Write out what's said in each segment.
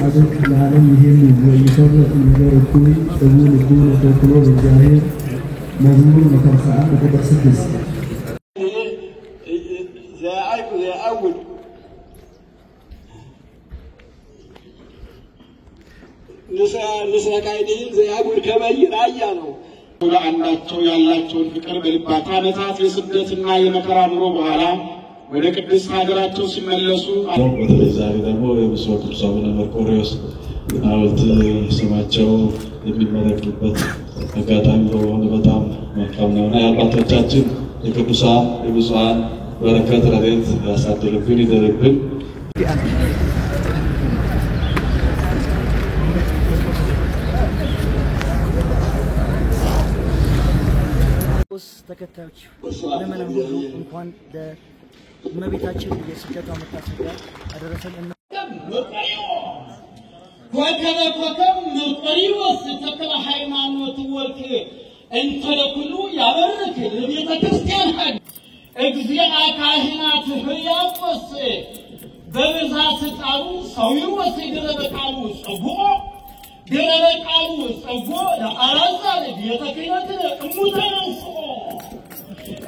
አድርግ ለዓለም ይሄን የሚሰሩት ነገር እኮ ደሙን እጁን ተከትሎ በእግዚአብሔር መዝሙር መተንሳአ ቁጥር 6 ዘአውል ንስራካይዲን ዘአውል ከመይራያ ነው ለአንዳቸው ያላቸውን ፍቅር በልባታ ዓመታት የስደትና የመከራ ኑሮ በኋላ ወደ ቅድስት ሀገራቸው ሲመለሱ ወደዛሬ ደግሞ የብፁዕ ቅዱስ አቡነ መርቆሬዎስ ሐውልት ስማቸው የሚመረቅበት አጋጣሚ በመሆኑ በጣም መልካም ነው። የአባቶቻችን የቅዱሳን የብፁዓን በረከት ረድኤት ያሳድርብን ይደርብን። ተከታዮች ለምንም ሁሉ እንኳን ለእመቤታችን የስደቷ መታሰቢያ አደረሰን። ወከለከም መርቆሬዎስ ተክለ ሃይማኖት ወልክ እንተ ለኩሉ ያበርክ ለቤተ ክርስቲያን ሀግ እግዚአ ካህናት ሕያቆስ በብዛት ጣሩ ሰውይወስ ይደረበቃሉ ጸጉኦ ደረበቃሉ ጸጉኦ ለአራዛ ለቤተ ክህነት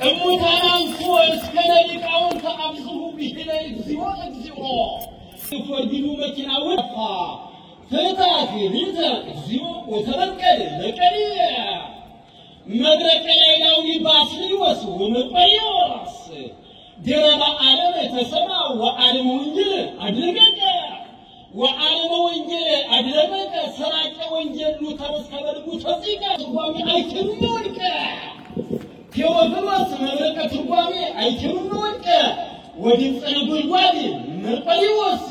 እሙታናንሱ እስከ ሊቃውን ተአብዝሁ ቢሂለ እግዚኦ ፍርድኑ መኪና ወጣ ፍታት ሊዘ እግዚኦ ወተበቀል ለቀሪ መድረክ ላይ ነው ባስልዮስ ወመርቆሬዎስ ደረባ ዓለም ተሰማ ወዓለም ወንጌል አድርገቀ ወዓለም ወንጌል አድረገቀ ሰራቀ ወንጌሉ ተመስከበልጉ ተዚቀ ትርጓሜ አይችልም ወልቀ ቴዎፍሎስ መብረቀ ትርጓሜ አይችልም ወልቀ ወድምፀ ነጎድጓድ መርቆሬዎስ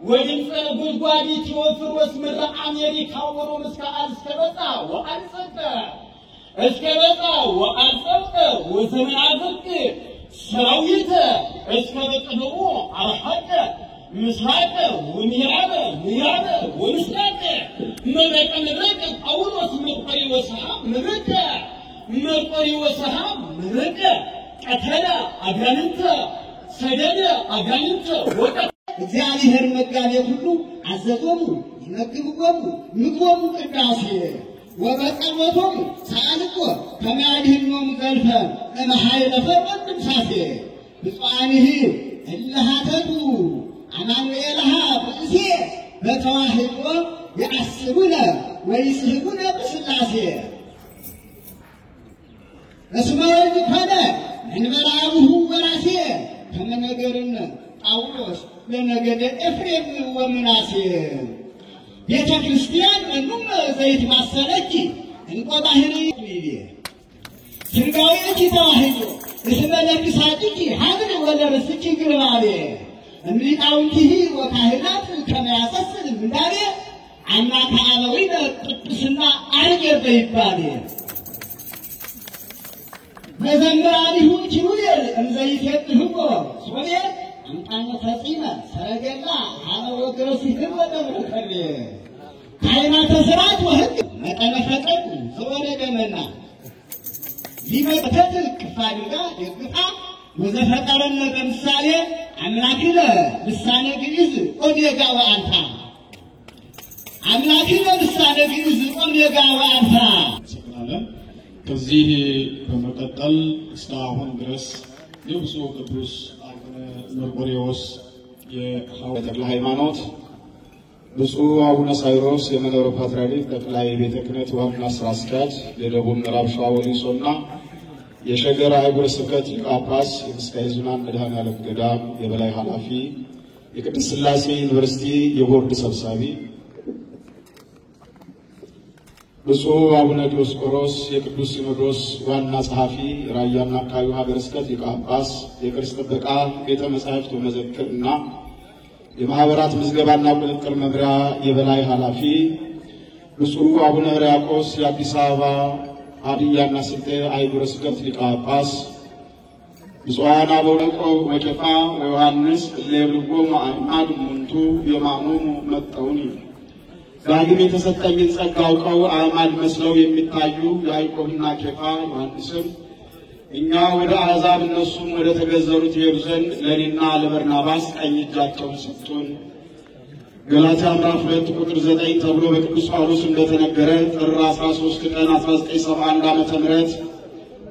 ወድምፀ ነጎድጓድ ቴዎፍሎስ ምድረ አሜሪካ ወሮም እስከ አልስከበጣ ወአልጸቀ እስከበጣ ወአልጸቀ ወዘመናፍቅ ሰራዊት እስከበጥብቆ አርሐቀ ምስራቅ ወምዕራብ ወምስራቅ መብረቀ ጳውሎስ መርቆሬዎስ መብረቀ ቀተለ አጋንንተ ሰደደ አጋንንተ ወቀ እግዚአብሔር መጋቤ ሁሉ አዘዞሙ ይመግብዎሙ ምግቦሙ ቅዳሴ ወበጸሎቶሙ ሰአልቆ ከመያድኅኖሙ ዘልፈ እምኃይለ ፈርዖን ሳፌ ብፁዓንህ እለ ሀተቱ አማኑኤልሃ ብእሴ በተዋሕዶ የአስቡነ ወይስሕቡነ በሥላሴ እስመ ወልድ ኮነ እንበለ አቡሁ ወራሴ ከመ ነገርነ ጳውሎስ ለነገደ ኤፍሬም ወምናሴ ቤተ ክርስቲያን መኑም ዘይት ማሰለኪ እንቆ ባህሪ ሚሊ ስጋዊኪ ተዋሕዶ እስመለክሳድኪ ሀብል ወለርስኪ ግርባቤ እምሊቃውንቲሂ ወካህናት ከመ ያሰስል ምንዳቤ አምላከ አበዊነ ቅድስና አርጌ በይባቤ መዘምራኒሁ ኪሩቤል እንዘይሴብሕዎ ሶቤል አምጣነ ፈጺመ ሰረገላ አነ ወግረሲህም በደብረ ከርቤ ካህናተ ሥርዓት ወሕግ መጠነ ፈቀድ ዘወረ ደመና ሊመተት ቅፍ አድርጋ ደግፋ ወዘፈጠረነ በምሳሌ አምላክነ ልሳነ ግዕዝ ኦሜጋ ወአልፋ አምላክነ ልሳነ ግዕዝ ኦሜጋ ወአልፋ። ከዚህ በመቀጠል እስካሁን ድረስ የብፁዕ ቅዱስ አቡነ መርቆሬዎስ የሐዋርያው ተክለ ሃይማኖት፣ ብፁዕ አቡነ ሳይሮስ የመንበረ ፓትርያርክ ጠቅላይ ቤተ ክህነት ዋና ስራ አስኪያጅ፣ የደቡብ ምዕራብ ሸዋ ወሊሶና የሸገር ሀገረ ስብከት ሊቀ ጳጳስ፣ የምስካየ ኅዙናን መድኃኔዓለም ገዳም የበላይ ኃላፊ፣ የቅድስት ሥላሴ ዩኒቨርሲቲ የቦርድ ሰብሳቢ፣ ብፁዕ አቡነ ዲዮስቆሮስ የቅዱስ ሲኖዶስ ዋና ጸሐፊ፣ ራያና አካባቢው ሀገረ ስብከት ሊቀ ጳጳስ፣ የቅርስ ጥበቃ ቤተ መጻሕፍት ወመዘክር እና የማህበራት ምዝገባና ቁጥጥር መምሪያ የበላይ ኃላፊ፣ ብፁዕ አቡነ ሕርያቆስ የአዲስ አበባ ሀዲያና ስልጤ አህጉረ ስብከት ሊቀ ጳጳስ፣ ብፁዓን አበው ወቄፋ ወዮሐንስ እሌብልጎሙ አዕማድ እሙንቱ የማሙሙ መጠውኒ ዳግም የተሰጠኝን ጸጋ አውቀው አዕማድ መስለው የሚታዩ ያዕቆብና ኬፋ ዮሐንስም እኛ ወደ አሕዛብ እነሱም ወደ ተገዘሩት ይሄዱ ዘንድ ለእኔና ለበርናባስ ቀኝ እጃቸውን ሰጡን። ገላትያ ምዕራፍ 2 ቁጥር 9 ተብሎ በቅዱስ ጳውሎስ እንደተነገረ ጥር 13 ቀን 1971 ዓ.ም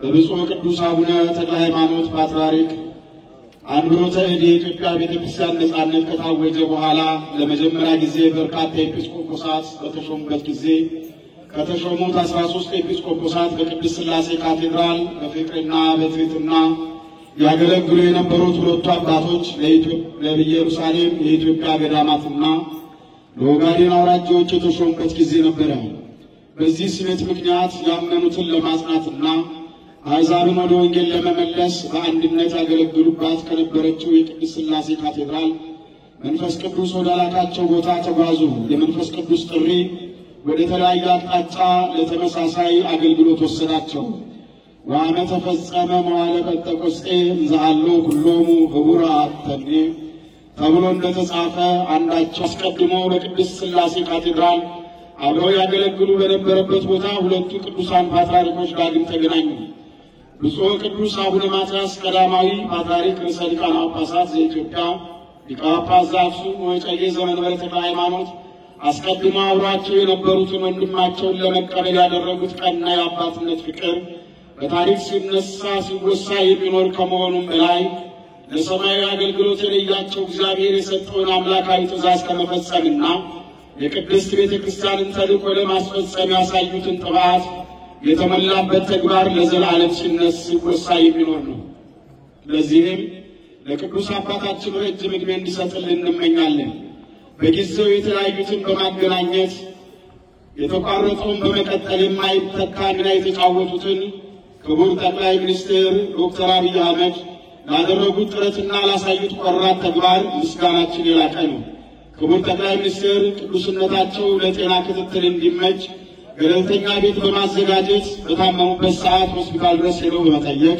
በብፁዕ ቅዱስ አቡነ ተክለ ሃይማኖት ፓትርያርክ አንብሮተ እድ የኢትዮጵያ ቤተክርስቲያን ነጻነት ከታወጀ በኋላ ለመጀመሪያ ጊዜ በርካታ ኤጲስቆጶሳት በተሾሙበት ጊዜ ከተሾሙት 13 ኤጲስቆጶሳት በቅድስት ሥላሴ ካቴድራል በፍቅርና በትሕትና ያገለግሉ የነበሩት ሁለቱ አባቶች ለኢየሩሳሌም የኢትዮጵያ ገዳማትና ለኦጋዴን አውራጃዎች የተሾሙበት ጊዜ ነበረ። በዚህ ሲመት ምክንያት ያመኑትን ለማጽናትና አሕዛብን ወደ ወንጌል ለመመለስ በአንድነት ያገለግሉባት ከነበረችው የቅድስት ሥላሴ ካቴድራል መንፈስ ቅዱስ ወደ ላካቸው ቦታ ተጓዙ። የመንፈስ ቅዱስ ጥሪ ወደ ተለያየ አቅጣጫ ለተመሳሳይ አገልግሎት ወሰዳቸው። ወአመ ተፈጸመ መዋዕለ ጴንጠቆስጤ እንዘሃሎ ኩሎሙ ህቡረ አተኔ ተብሎ እንደተጻፈ አንዳቸው አስቀድሞ በቅድስት ሥላሴ ካቴድራል አብረው ያገለግሉ በነበረበት ቦታ ሁለቱ ቅዱሳን ፓትርያርኮች ዳግም ተገናኙ። ብፁዕ ቅዱስ አቡነ ማትያስ ቀዳማዊ ፓትርያርክ ርዕሰ ሊቃነ ጳጳሳት ዘኢትዮጵያ ሊቀ ጳጳስ ዘአክሱም ወዕጨጌ ዘመንበረ ተክለ ሃይማኖት አስቀድሞ አብሯቸው የነበሩትን ወንድማቸውን ለመቀበል ያደረጉት ቀና የአባትነት ፍቅር በታሪክ ሲነሳ ሲወሳ የሚኖር ከመሆኑም በላይ ለሰማያዊ አገልግሎት የለያቸው እግዚአብሔር የሰጠውን አምላካዊ ትእዛዝ ከመፈጸምና የቅድስት ቤተክርስቲያንን ተልእኮ ለማስፈጸም ያሳዩትን ጥበባት የተሞላበት ተግባር ለዘላለም ሲወሳ የሚኖር ነው። ለዚህም ለቅዱስ አባታችን ረጅም ዕድሜ እንዲሰጥልን እንመኛለን። በጊዜው የተለያዩትን በማገናኘት የተቋረጠውን በመቀጠል የማይተካ ሚና የተጫወቱትን ክቡር ጠቅላይ ሚኒስትር ዶክተር አብይ አህመድ ላደረጉት ጥረትና ላሳዩት ቆራጥ ተግባር ምስጋናችን የላቀ ነው። ክቡር ጠቅላይ ሚኒስትር ቅዱስነታቸው ለጤና ክትትል እንዲመች ገለልተኛ ቤት በማዘጋጀት በታመሙበት ሰዓት ሆስፒታል ድረስ ሄደው በመጠየቅ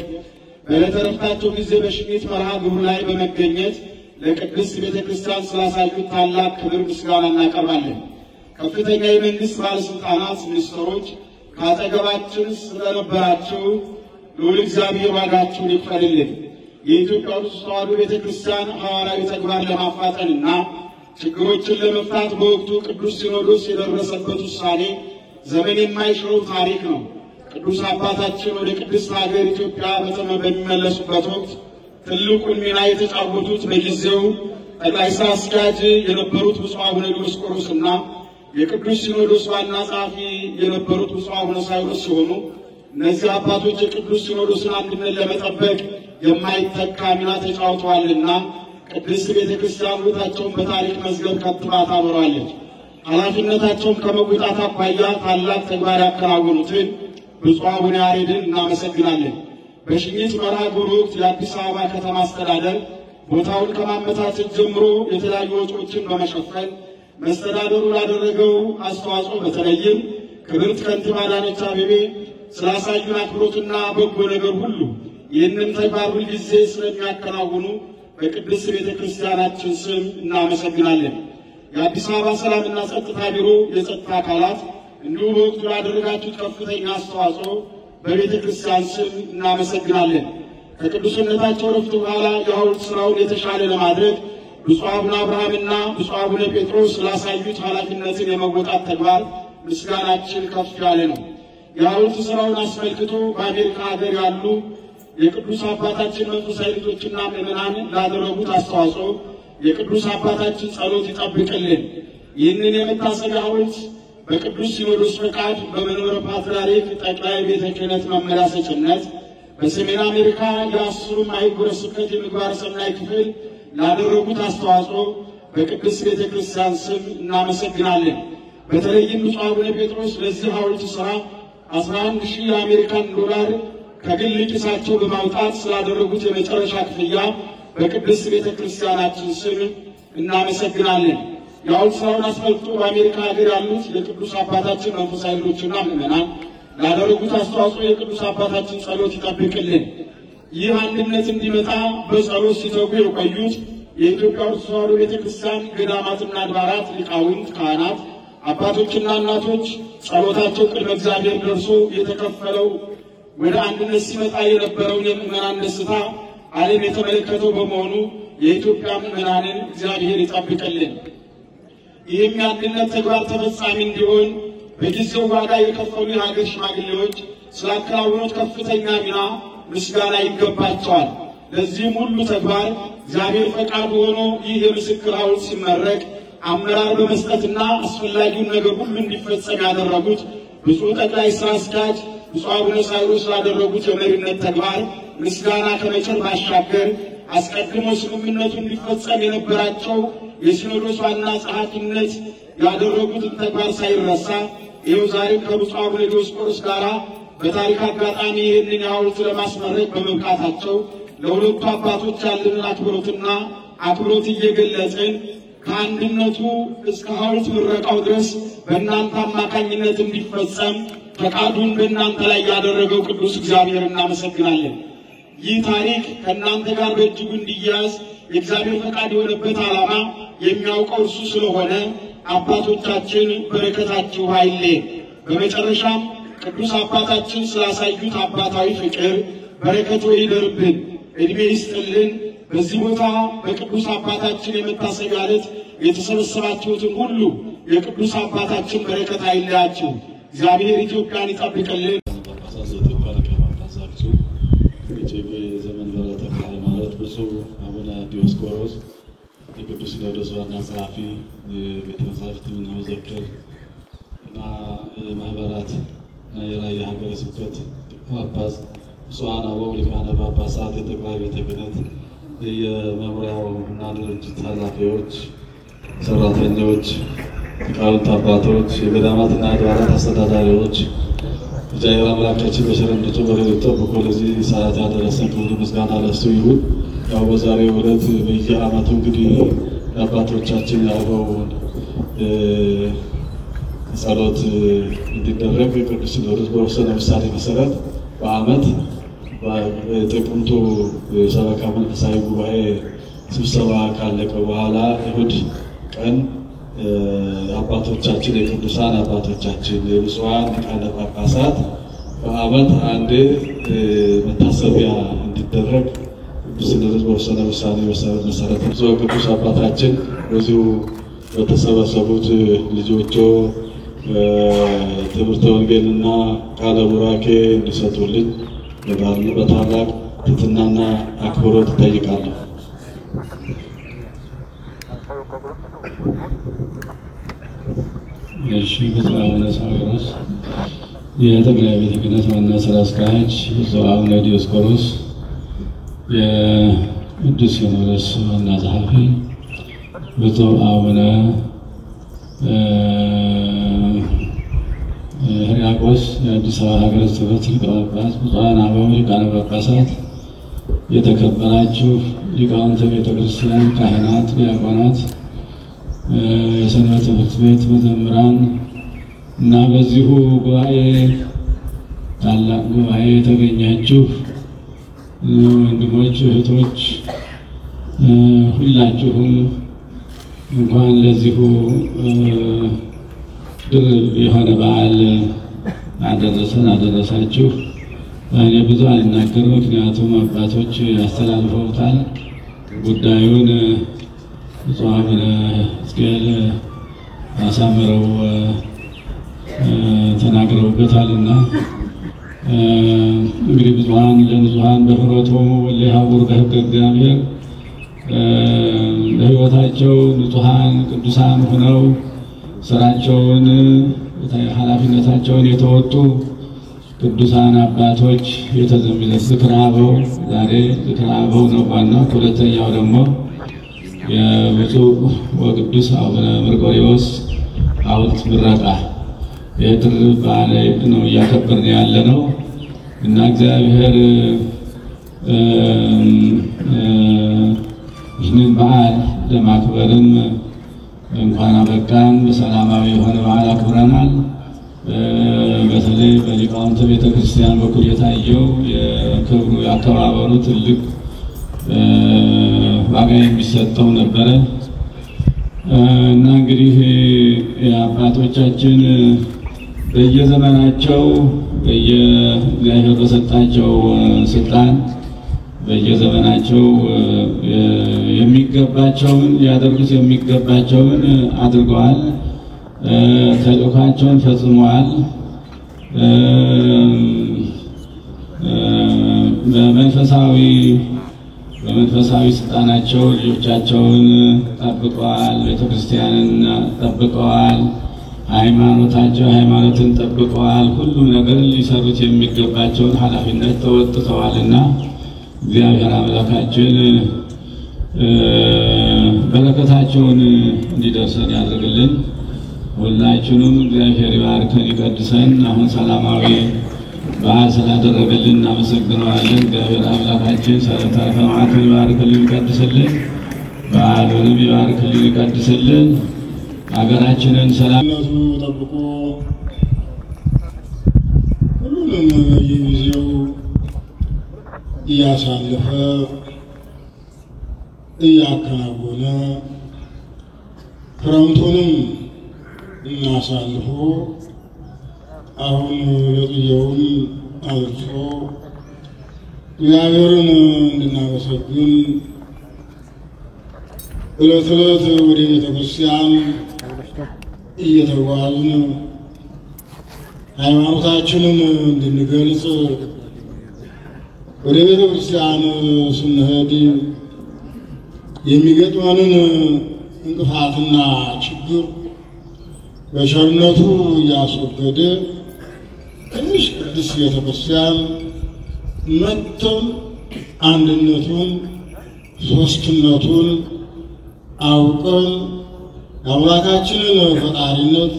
በዕለተ ዕረፍታቸው ጊዜ በሽኝት መርሃ ግብሩ ላይ በመገኘት ለቅድስት ቤተክርስቲያን ስላሳዩት ታላቅ ክብር ምስጋና እናቀርባለን። ከፍተኛ የመንግስት ባለስልጣናት፣ ሚኒስትሮች ካጠገባችን ስለነበራቸው ልዑል እግዚአብሔር ዋጋቸውን ይክፈልልን። የኢትዮጵያ ኦርቶዶክስ ተዋሕዶ ቤተክርስቲያን ሐዋርያዊ ተግባር ለማፋጠንና ችግሮችን ለመፍታት በወቅቱ ቅዱስ ሲኖዶስ የደረሰበት ውሳኔ ዘመን የማይሽረው ታሪክ ነው። ቅዱስ አባታችን ወደ ቅድስት ሀገር ኢትዮጵያ በሚመለሱበት ወቅት ትልቁን ሚና የተጫወቱት በጊዜው ጠቅላይ ሥራ አስኪያጅ የነበሩት ብፁዕ አቡነ ዲዮስቆሮስና የቅዱስ ሲኖዶስ ዋና ጸሐፊ የነበሩት ብፁዕ አቡነ ሳዊሮስ ሲሆኑ እነዚህ አባቶች የቅዱስ ሲኖዶስን አንድነት ለመጠበቅ የማይተካ ሚና ተጫውተዋልና ቅድስት ቤተክርስቲያን ቦታቸውን በታሪክ መዝገብ ከትባ ታኖራለች። ኃላፊነታቸውን ከመወጣት አኳያ ታላቅ ተግባር ያከናወኑትን ብፁዕ አቡነ ያሬድን እናመሰግናለን። በሽኝት መርሃ ግብሩ ወቅት የአዲስ አበባ ከተማ አስተዳደር ቦታውን ከማመቻቸት ጀምሮ የተለያዩ ወጪዎችን በመሸፈን መስተዳደሩ ላደረገው አስተዋጽኦ በተለይም ክብርት ከንቲባ አዳነች አቤቤ ስላሳዩን አክብሮትና በጎ ነገር ሁሉ ይህንን ተግባር ሁልጊዜ ስለሚያከናውኑ በቅድስት ቤተክርስቲያናችን ስም እናመሰግናለን። የአዲስ አበባ ሰላምና ጸጥታ ቢሮ የጸጥታ አካላት እንዲሁ በወቅቱ ላደረጋችሁት ከፍተኛ አስተዋጽኦ በቤተክርስቲያን ስም እናመሰግናለን። ከቅዱስነታቸው ረፍት በኋላ የሐውልት ስራውን የተሻለ ለማድረግ ብፁዕ አቡነ አብርሃምና ብፁዕ አቡነ ጴጥሮስ ላሳዩት ኃላፊነትን የመወጣት ተግባር ምስጋናችን ከፍ ያለ ነው። የሐውልት ስራውን አስመልክቶ በአሜሪካ ሀገር ያሉ የቅዱስ አባታችን መንፈሳዊ ልጆችና ምዕመናን ላደረጉት አስተዋጽኦ የቅዱስ አባታችን ጸሎት ይጠብቅልን። ይህንን የመታሰቢያ ሐውልት በቅዱስ ሲኖዶስ ፈቃድ በመንበረ ፓትርያርክ ጠቅላይ ቤተ ክህነት መመሪያ ሰጭነት በሰሜን አሜሪካ የአስሩም አህጉረ ስብከት የምግባረ ሰናይ ክፍል ላደረጉት አስተዋጽኦ በቅድስት ቤተ ክርስቲያን ስም እናመሰግናለን። በተለይም ብፁዕ አቡነ ጴጥሮስ ለዚህ ሐውልት ስራ 11,000 የአሜሪካን ዶላር ከግል ኪሳቸው በማውጣት ስላደረጉት የመጨረሻ ክፍያ በቅድስት ቤተ ክርስቲያናችን ስም እናመሰግናለን። የሐውልት ስራውን አስመልክቶ በአሜሪካ ሀገር ያሉት የቅዱስ አባታችን መንፈሳዊ ልጆችና ምዕመናን ላደረጉት አስተዋጽኦ የቅዱስ አባታችን ጸሎት ይጠብቅልን። ይህ አንድነት እንዲመጣ በጸሎት ሲተጉ የቆዩት የኢትዮጵያ ኦርቶዶክስ ተዋሕዶ ቤተክርስቲያን ገዳማትና አድባራት ሊቃውንት፣ ካህናት፣ አባቶችና እናቶች ጸሎታቸው ቅድመ እግዚአብሔር ደርሶ የተከፈለው ወደ አንድነት ሲመጣ የነበረውን የምዕመናን ደስታ ዓለም የተመለከተው በመሆኑ የኢትዮጵያ ምዕመናንን እግዚአብሔር ይጠብቅልን። ይህም የአንድነት ተግባር ተፈጻሚ እንዲሆን በጊዜው ዋጋ የከፈሉ የሀገር ሽማግሌዎች ስላከናወኑት ከፍተኛ ሚና ምስጋና ይገባቸዋል። ለዚህም ሁሉ ተግባር እግዚአብሔር ፈቃዱ ሆኖ ይህ የምስክር ሐውልት ሲመረቅ አመራር በመስጠትና አስፈላጊውን ነገር ሁሉ እንዲፈጸም ያደረጉት ብፁዕ ጠቅላይ ሥራ አስኪያጅ ብፁዕ አቡነ ሳይሮስ ስላደረጉት የመሪነት ተግባር ምስጋና ከመቸር ባሻገር አስቀድሞ ስምምነቱ እንዲፈጸም የነበራቸው የሲኖዶስ ዋና ጸሐፊነት ያደረጉትን ተግባር ሳይረሳ ይኸው ዛሬም ከብፁዕ አቡነ ዲዮስቆሮስ ጋር በታሪክ አጋጣሚ ይህንን ሐውልት ለማስመረቅ በመብቃታቸው ለሁለቱ አባቶች ያለንን አክብሮት እየገለጽን ከአንድነቱ እስከ ሐውልት ምረቃው ድረስ በእናንተ አማካኝነት እንዲፈጸም ፈቃዱን በእናንተ ላይ ያደረገው ቅዱስ እግዚአብሔር እናመሰግናለን። ይህ ታሪክ ከእናንተ ጋር በእጅጉ እንዲያዝ የእግዚአብሔር ፈቃድ የሆነበት ዓላማ የሚያውቀው እርሱ ስለሆነ አባቶቻችን በረከታችሁ አይለየን። በመጨረሻም ቅዱስ አባታችን ስላሳዩት አባታዊ ፍቅር በረከቱ ይደርብን፣ እድሜ ይስጥልን። በዚህ ቦታ በቅዱስ አባታችን የመታሰቢያ ዕለት የተሰበሰባችሁትን ሁሉ የቅዱስ አባታችን በረከት አይለያችሁ። እግዚአብሔር ኢትዮጵያን ይጠብቅልን። ዘመንበረ ተክለ ሃይማኖት ብፁዕ አቡነ ዲዮስቆሮስ የቅዱስ ሲኖዶስ ዋና ጸሐፊ፣ ቤተ መጻሕፍት መዘክር እና ማህበራት የራያ ሀገረ ስብከት ጳጳስ፣ ብፁዓን አበው ሊቃነ ጳጳሳት፣ የጠቅላይ ቤተ ክህነት የመምሪያው እና ድርጅት ኃላፊዎች፣ ሰራተኞች፣ ሊቃውንት አባቶች፣ የገዳማትና አድባራት አስተዳዳሪዎች እግዚአብሔር አምላካችን በቸርነቱ በረድኤቱ ጠብቆ ለዚህ ሰዓት ያደረሰን ክብር ምስጋና ለእሱ ይሁን። ያው በዛሬው ዕለት በየዓመቱ እንግዲህ አባቶቻችን ያለው ጸሎት እንዲደረግ ቅዱስ ሲኖዶስ በወሰነ ውሳኔ መሰረት በዓመት ጥቅምቱ ሰበካ መንፈሳዊ ጉባኤ ስብሰባ ካለቀ በኋላ እሑድ ቀን አባቶቻችን የቅዱሳን አባቶቻችን የብፁዓን ሊቃነ ጳጳሳት በዓመት አንዴ መታሰቢያ እንዲደረግ ቅዱስ ሲኖዶስ በወሰነ ውሳኔ መሰረት ብፁዕ ቅዱስ አባታችን በዚሁ በተሰበሰቡት ልጆቹ ትምህርተ ወንጌልና ቃለ ቡራኬ እንዲሰጡልኝ በታላቅ ትሕትናና አክብሮት እጠይቃለሁ። እሺ፣ ብፁዕ አቡነ ሳዊሮስ የጠቅላይ ቤተ ክህነት ዋና ሥራ አስኪያጅ፣ ብፁዕ አቡነ ዲዮስቆሮስ የቅዱስ ሲኖዶስ ዋና ጸሐፊ፣ ብፁዕ አቡነ ሕርያቆስ የአዲስ አበባ ሀገረ ስብከት ሊቀ ጳጳስ፣ ብፁዓን አበው ሊቃነ ጳጳሳት፣ የተከበራችሁ ሊቃውንተ ቤተ ክርስቲያን፣ ካህናት፣ ዲያቆናት፣ የሰንበት ትምህርት ቤት መዘምራን እና በዚሁ ጉባኤ ታላቅ ጉባኤ የተገኛችሁ ወንድሞች፣ እህቶች ሁላችሁም እንኳን ለዚሁ ድርብ የሆነ በዓል አደረሰን አደረሳችሁ። እኔ ብዙ አልናገርም፣ ምክንያቱም አባቶች ያስተላልፈውታል ጉዳዩን ብፁዕ አቡነ ሕዝቅኤል አሳምረው ተናግረውበታልና እንግዲህ ብዙኃን ለንጹሐን በፍኖቶሙ ወለይሃውሩ በሕገ እግዚአብሔር ለሕይወታቸው ንጹሐን ቅዱሳን ሆነው ስራቸውን ኃላፊነታቸውን የተወጡ ቅዱሳን አባቶች የተዘመረ ዝክረ አበው ዛሬ ዝክረ አበው ነው ዋናው። ሁለተኛው ደግሞ የብፁዕ ወቅዱስ አቡነ መርቆሬዎስ ሐውልት ምረቃ የድርብ በዓል ነው እያከበርን ያለ ነው እና እግዚአብሔር ይህንን በዓል ለማክበርም እንኳን አበቃን። በሰላማዊ የሆነ በዓል አክብረናል። በተለይ በሊቃውንተ ቤተ ክርስቲያን በኩል የታየው የክብሩ ያከባበሩ ትልቅ ዋጋ የሚሰጠው ነበረ እና እንግዲህ የአባቶቻችን በየዘመናቸው በየእግዚአብሔር በሰጣቸው ስልጣን በየዘመናቸው የሚገባቸውን ያደርጉት የሚገባቸውን አድርገዋል። ተልእኳቸውን ፈጽመዋል። በመንፈሳዊ ስልጣናቸው ልጆቻቸውን ጠብቀዋል። ቤተክርስቲያንን ጠብቀዋል። ሃይማኖትን ጠብቀዋል። ሁሉም ነገር ሊሰሩት የሚገባቸውን ኃላፊነት ተወጥተዋልና እግዚአብሔር አምላካችን በረከታቸውን እንዲደርሰን ያድርግልን። ሁላችንም እግዚአብሔር ይባርከን ይቀድሰን። አሁን ሰላማዊ በዓል ስላደረገልን እናመሰግነዋለን። እግዚአብሔር አምላካችን ሰላም ተማከል ይባርክልን ይቀድስልን። በዓሉንም ይባርክልን ይቀድስልን። ሀገራችንን ሰላምነቱ ጠብቆ ሁሉንም በየጊዜው እያሳለፈ እያከናወነ ክረምቱንም እናሳልፎ አሁን ለጥየውን አልፎ እግዚአብሔርን እንድናመሰግን ዕለት ዕለት ወደ ቤተክርስቲያን እየተጓዝን ሃይማኖታችንን እንድንገልጽ ወደ ቤተክርስቲያን ስንሄድ የሚገጥመንን እንቅፋትና ችግር በቸርነቱ እያስወገደ ትንሽ ቅድስት ቤተክርስቲያን መተን አንድነቱን ሶስትነቱን አውቀን የአምላካችንን ፈጣሪነት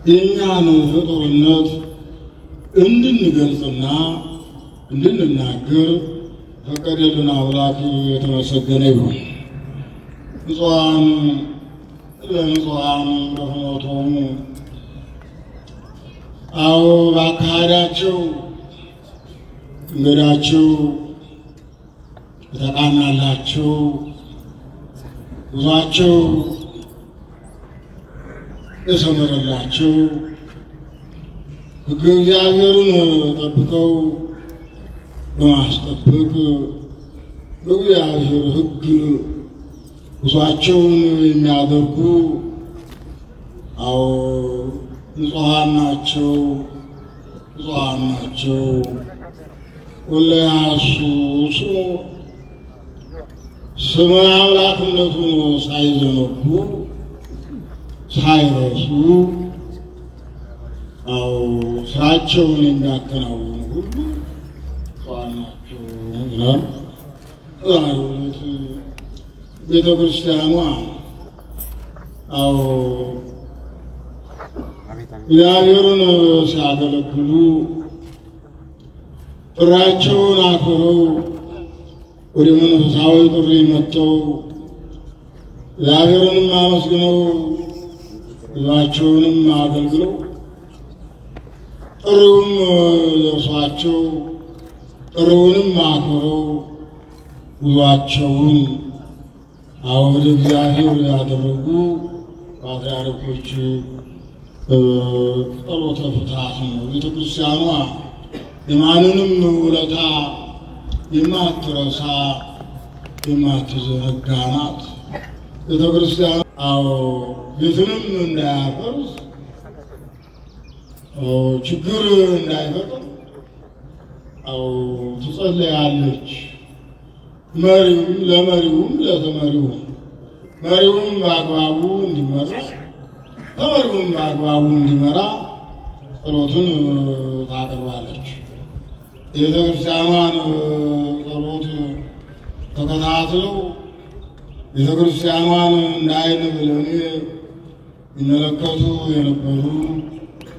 የእኛን ፍጡርነት እንድንገልጽና እንድንናገር ፈቀደልን አምላክ የተመሰገነ ይሁን። ንጹሐን በፍኖቶሙ አዎ ባካሄዳቸው መንገዳቸው የተቃናላቸው ጉዟቸው የሰመረላቸው ሕገ እግዚአብሔርን ጠብቀው በማስጠበቅ በእግዚአብሔር ሕግ ጉዟቸውን የሚያደርጉ አዎ ንጹሐን ናቸው። ወለያሱ ስመ አምላክነቱን ሳይዘነጉ ሳይረሱ አዎ ስራቸውን የሚያከናውኑ ሁሉ ንጹሐን ናቸው ይላል። ዛሬውት ቤተክርስቲያኗ አዎ እግዚአብሔርን ሲያገለግሉ ጥሪያቸውን አክብረው ወደ መንፈሳዊ ጥሪ መጥተው እግዚአብሔርንም አመስግነው ሕዝባቸውንም አገልግለው ጥሪውም ደርሷቸው ጥሪውንም አክብረው ጉዟቸውን ወደ እግዚአብሔር ያደረጉ ፓትርያርኮች ጸሎተ ፍትሐት ነው። ቤተክርስቲያኗ የማንንም ውለታ የማትረሳ የማትዘነጋ ናት። ቤተክርስቲያኗ ቤትንም እንዳያፈርስ ችግር እንዳይፈጥር ትጸልያለች። ለመሪውም ለተመሪውም መሪውም በአግባቡ እንዲመራ ተመሪውም በአግባቡ እንዲመራ ጸሎትን ታቀርባለች። የቤተክርስቲያኗን ጸሎት ተከታትለው ቤተክርስቲያኗን እንዳይን ብለኔ ይመለከቱ የነበሩ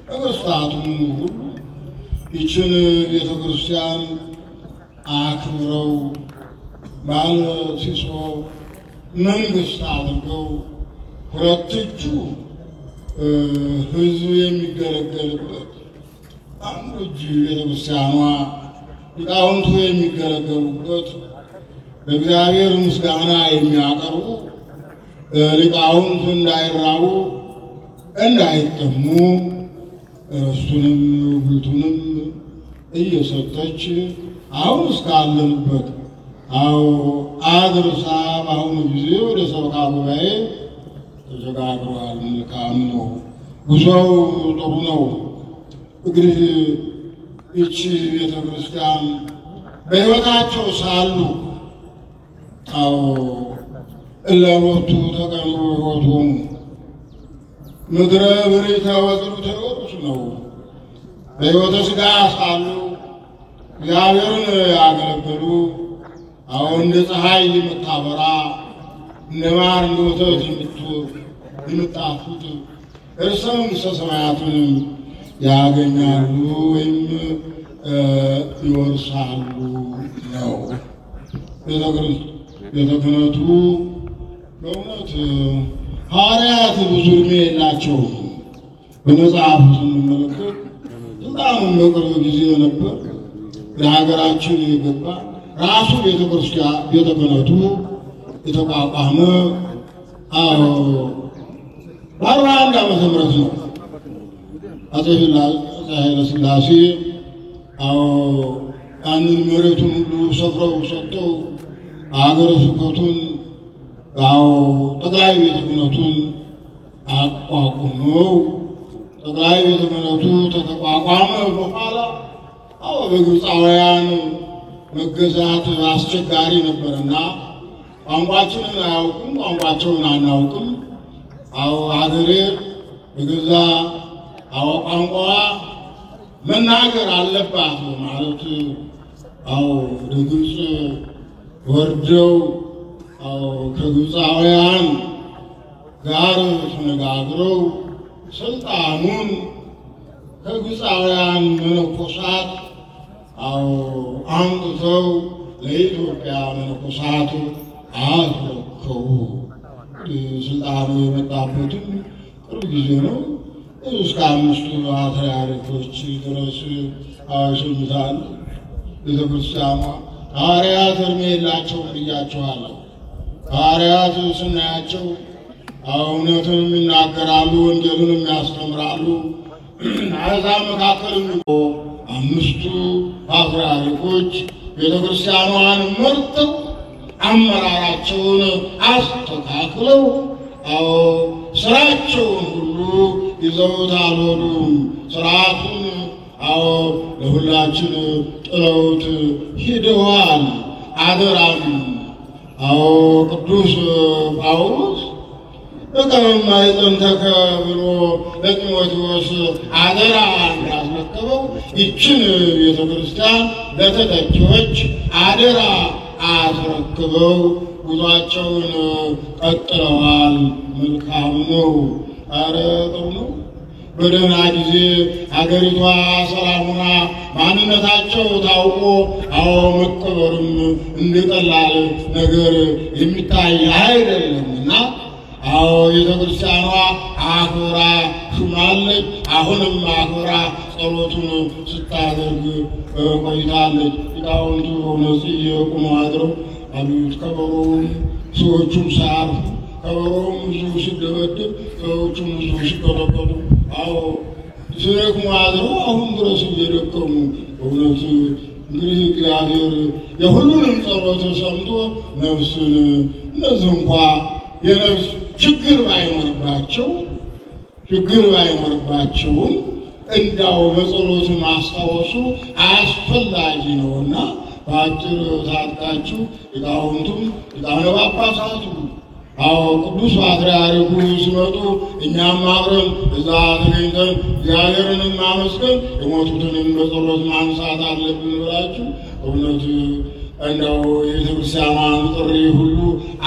ነገሥታቱም ሁሉ ይችን ቤተክርስቲያን አክብረው ባለ ሲሶ መንግስት አድርገው ሁለት እጁ ሕዝብ የሚገለገልበት አንዱ እጅ ቤተክርስቲያኗ ሊቃውንቱ የሚገለገሉበት ለእግዚአብሔር ምስጋና የሚያቀርቡ ሊቃውንቱ እንዳይራቡ እንዳይጠሙ እሱንም ጉልቱንም እየሰጠች አሁን እስካለንበት አድርሳ በአሁኑ ጊዜ ወደ ሰበካ ጉባኤ ተሸጋግሯል። መልካም ነው። ጉዞው ጥሩ ነው። እንግዲህ ይቺ ቤተ ክርስቲያን በሕይወታቸው ሳሉ እለሎቱ ተቀኑ ሕይወቶሙ ምድረ ብሪተ ወጽሩተ ወርስ ነው። በሕይወተ ሥጋ ሳሉ እግዚአብሔርን ያገለገሉ እንደ ፀሐይ የምታበራ እንደ ማር እንደ ወተት የምጣፍጥ እርሰ መንግሥተ ሰማያትንም ያገኛሉ ወይም ይወርሳሉ ነው። ቤተ ክህነቱ በእውነት ሐዋርያት ብዙ ዕድሜ የላቸውም። በመጽሐፉ ስንመለከት በጣም በቅርብ ጊዜ ነበር ለሀገራችን የገባ ራሱ ቤተ ክህነቱ የተቋቋመ በ41 ዓመተ ምህረት ነው። አፄ ኃይለ ሥላሴ ያንን መሬቱን ሁሉ ሰፍረው ሰጥተው ሀገረ ስብከቱን ጠቅላይ ቤተ ክህነቱን አቋቁመው ጠቅላይ ቤተ ክህነቱ ከተቋቋመ በኋላ በግብፃውያን መገዛት አስቸጋሪ ነበርና ቋንቋችንን አያውቁም፣ ቋንቋቸውን አናውቅም። ሀገሬ በገዛ ቋንቋዋ መናገር አለባት ማለት ወደ ግብፅ ወርደው ከግብፃውያን ጋር ተነጋግረው ስልጣኑን ከግብፃውያን መነኮሳት አምጥተው ለኢትዮጵያ መነኮሳት አስረከቡ። ስልጣኑ የመጣበትም ቅርብ ጊዜ ነው። እስከ 5 ፓትርያርኮች ድረስ ሸኝታል ቤተ ክርስቲያኗ። ሐዋርያት ዕድሜ የላቸውም ብያቸዋለሁ። ሐዋርያት ስናያቸው እውነትንም ይናገራሉ፣ ወንጌሉንም ያስተምራሉ። አሕዛብ መካከል 5 ፓትርያርኮች ቤተ ክርስቲያኗን መርጠው አመራራቸውን አስተካክለው ስራቸውን ሁሉ ይዘውት አልሆኑም። ስርዓቱን ለሁላችን ጥለውት ሂደዋል። አደራም ቅዱስ ጳውሎስ በከማይጠንተከ ብሎ ለጢሞቴዎስ አደራ እንዳስረከበው ይችን ቤተ ክርስቲያን ለተተኪዎች አደራ አስረክበው ጉዟቸውን ቀጥለዋል። መልካም ነው። ጥሩ ነው። በደህና ጊዜ ሀገሪቷ ሰላም ሆና ማንነታቸው ታውቆ መቀበርም እንደቀላል ነገር የሚታይ አይደለምና ቤተ ክርስቲያኗ አክብራ ሹማለች። አሁንም አክብራ ጸሎቱን ስታደርግ ቆይታለች። ሊቃውንቱ በእውነት እየቆሙ አድረው አሉት። ከበሮውም ሰዎቹም ሳያርፉ ከበሮውም ብዙ ሲደበድብ ሰዎቹም ብዙ ሲቀጠቀጡ ሲደክሙ አድረው አሁን ድረስ እየደከሙ በእውነት እንግዲህ እግዚአብሔር የሁሉንም ጸሎት ሰምቶ ነፍስን እነዚህ እንኳ የነፍስ ችግር ባይኖርባቸውም እንዳው በጸሎት ማስታወሱ አስፈላጊ ነውና በአጭር ታጥቃችሁ ሊቃውንቱም ሊቃነ ጳጳሳቱ ቅዱስ ፓትርያርኩ ሲመጡ እኛም አብረን እዛ ተገኝተን እግዚአብሔርንም ማመስገን የሞቱትንም በጸሎት ማንሳት አለብን ብላችሁ እውነት እንደው የቤተክርስቲያኗን ጥሪ ሁሉ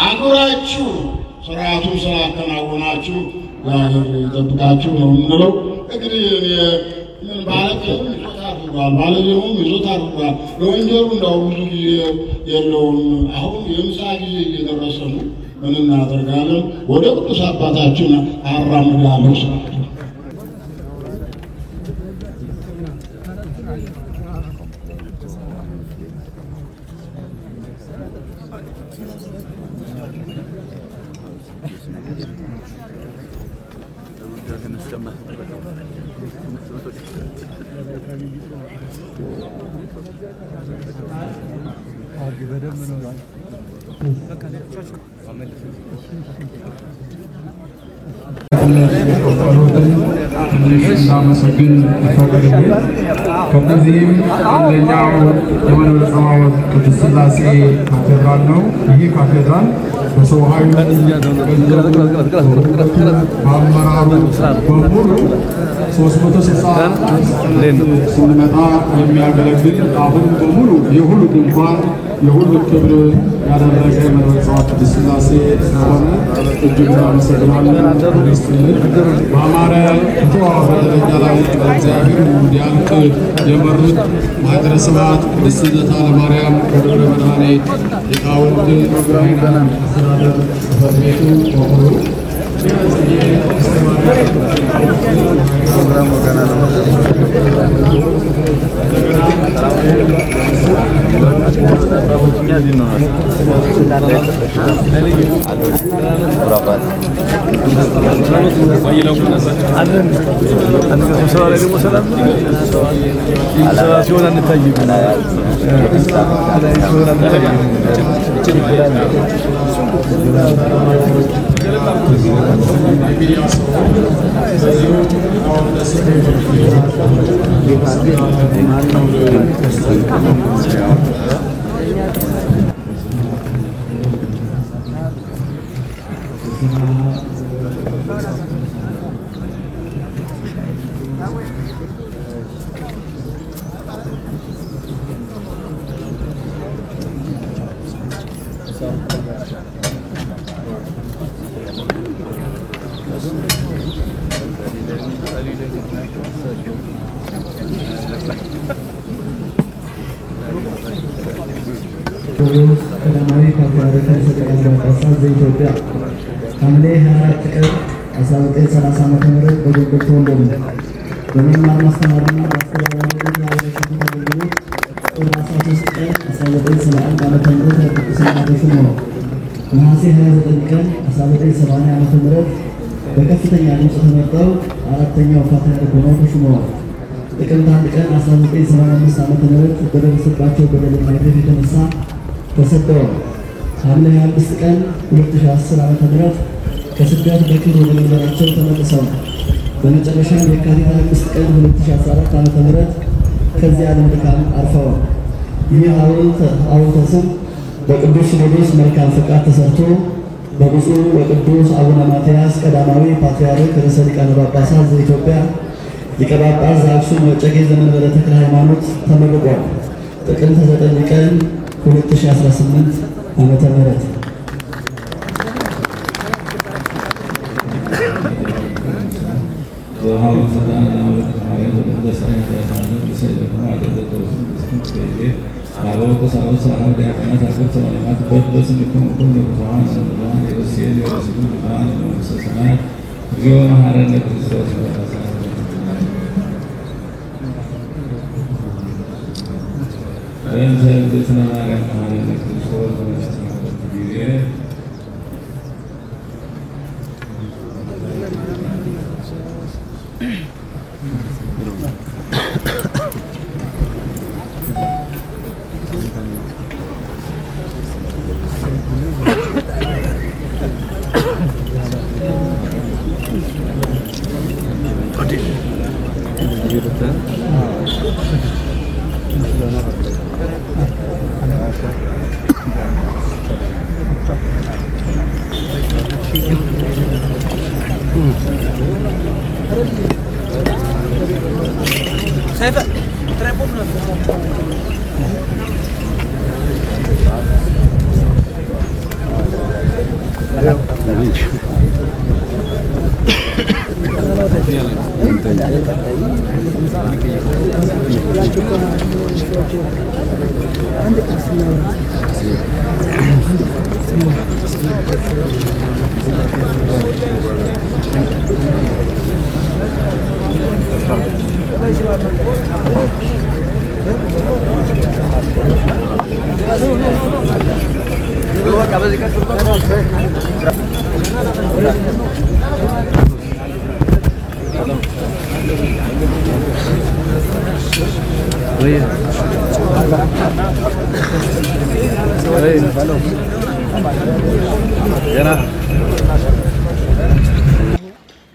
አክብራችሁ ስርዓቱን ስላከናወናችሁ እግዚአብሔር ይጠብቃችሁ ነው የምንለው። እንግዲህ ምን ባለቤቱም ይዞታ አድርጓል፣ ባለቤቱም ይዞታ አድርጓል። ለወንጀሉ እንደው ብዙ ጊዜ የለውም። አሁን የምሳ ጊዜ እየደረሰ ነው። ምን እናደርጋለን? ወደ ቅዱስ አባታችን አራምዳለሁ ስርዓቱ እናመሰግን ይፈቀድልን። ከነዚህም አንደኛው የመንበረ ጸባዖት ቅድስት ሥላሴ ካቴድራል ነው። ይህ ካቴድራል በሰው ኃይሉ በአመራሩ በሙሉ 360 ስንመጣ የሚያገለግል አሁን በሙሉ የሁሉ ድንኳን የሁሉ ክብር ያደረገ መንበረ ጸባዖት ቅድስት ሥላሴ ስለሆነ እጅግ እናመሰግናለን። በአማረ በተዋበ ደረጃ ላይ እግዚአብሔር እንዲያልቅ የመሩት ማኅደረ ስብሐት ቅድስት ልደታ ለማርያም ወደብረ መድኃኒት ሊቃውንት አስተዳደር ጽሕፈት ቤቱ በሙሉ ቀዳማዊ ፓትርያርክ ሊቀ ጳጳሳት ዘኢትዮጵያ ሐምሌ 24 ቀን 1930 ዓ.ም በጎንደር ተወለዱ። በመማር ማስተማርና በአስተዳዳሪነት ያበረከቱት አገልግሎት ጥር 13 ቀን 1971 ዓ.ም ለቅድስና ተሾመው። ነሐሴ 29 ቀን 1980 ዓ.ም በከፍተኛ ድምፅ ተመርጠው አራተኛው ፓትርያርክ ሆነው ተሾመዋል። ጥቅምት 1 ቀን 1975 ዓ.ም በደረሰባቸው በደልና ግፍ የተነሳ ተሰደዋል። ሐምሌ 25 ቀን 2010 ዓ.ም ከስደት በክብር ወደ መንበራቸው ተመልሰዋል። በመጨረሻም የካቲት 25 ቀን 2014 ዓ.ም ከዚህ ዓለም ድካም አርፈዋል። ይህ ሐውልተ ስም በቅዱስ ሲኖዶስ መልካም ፈቃድ ተሰርቶ በብፁዕ ወቅዱስ አቡነ ማትያስ ቀዳማዊ ፓትርያርክ ርዕሰ ሊቃነ ጳጳሳት ዘኢትዮጵያ ሊቀ ጳጳስ ዘአክሱም ወዕጨጌ ዘመንበረ ተክለ ሃይማኖት ተመርቋል። ጥቅምት 9 ቀን 2018 ዓመተ ምህረት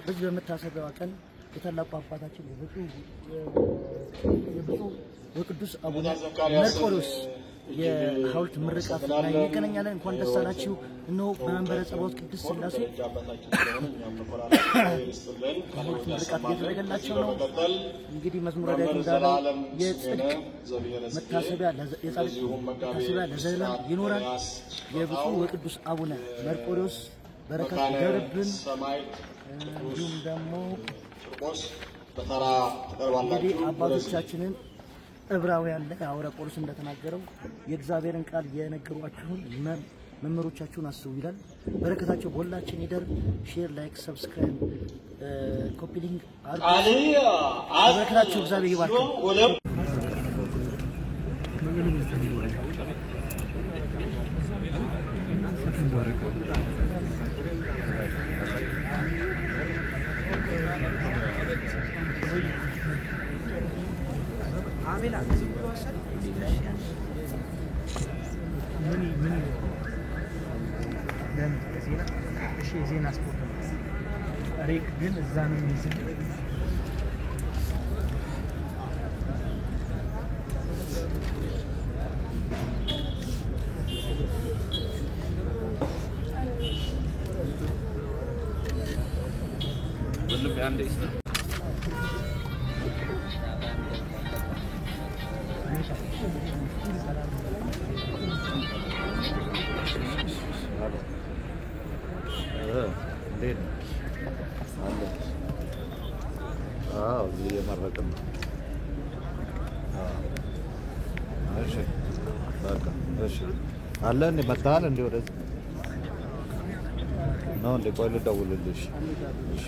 በዚህ በመታሰቢያው ቀን የታላቁ አባታችን የብፁዕ ወቅዱስ አቡነ መርቆሬዎስ የሐውልት ምርቃት ላይ እንገናኛለን። እንኳን ደስ አላችሁ። እነሆ በመንበረ ጸባዖት ቅድስት ሥላሴ ሐውልት ምርቃት እየተደረገላቸው ነው። እንግዲህ መዝሙረ ዳዊት እንዳለው የጻድቅ መታሰቢያ ለዘላለም ይኖራል። የብፁዕ ወቅዱስ አቡነ መርቆሬዎስ በረከት ይደርብን። እንዲሁም ደግሞ እንግዲህ አባቶቻችንን ዕብራውያን ላይ ሐዋርያ ጳውሎስ እንደተናገረው የእግዚአብሔርን ቃል የነገሯችሁን መምህሮቻችሁን አስቡ ይላል። በረከታቸው በሁላችን ይደር። ሼር፣ ላይክ፣ ሰብስክራይብ፣ ኮፒ ሊንክ አድርጉ። በረከታቸው እግዚአብሔር ይባርክ። ዜና ስፖርት ሬክ ግን እዛ ነው የሚይዘው። ሁሉም አንድ ነው። እየመረቅን ነው። እሺ በቃ እሺ አለ እንደ መጣል እንደ ወደዚህ ነው እንደ ቆይ ልደውልልሽ። እሺ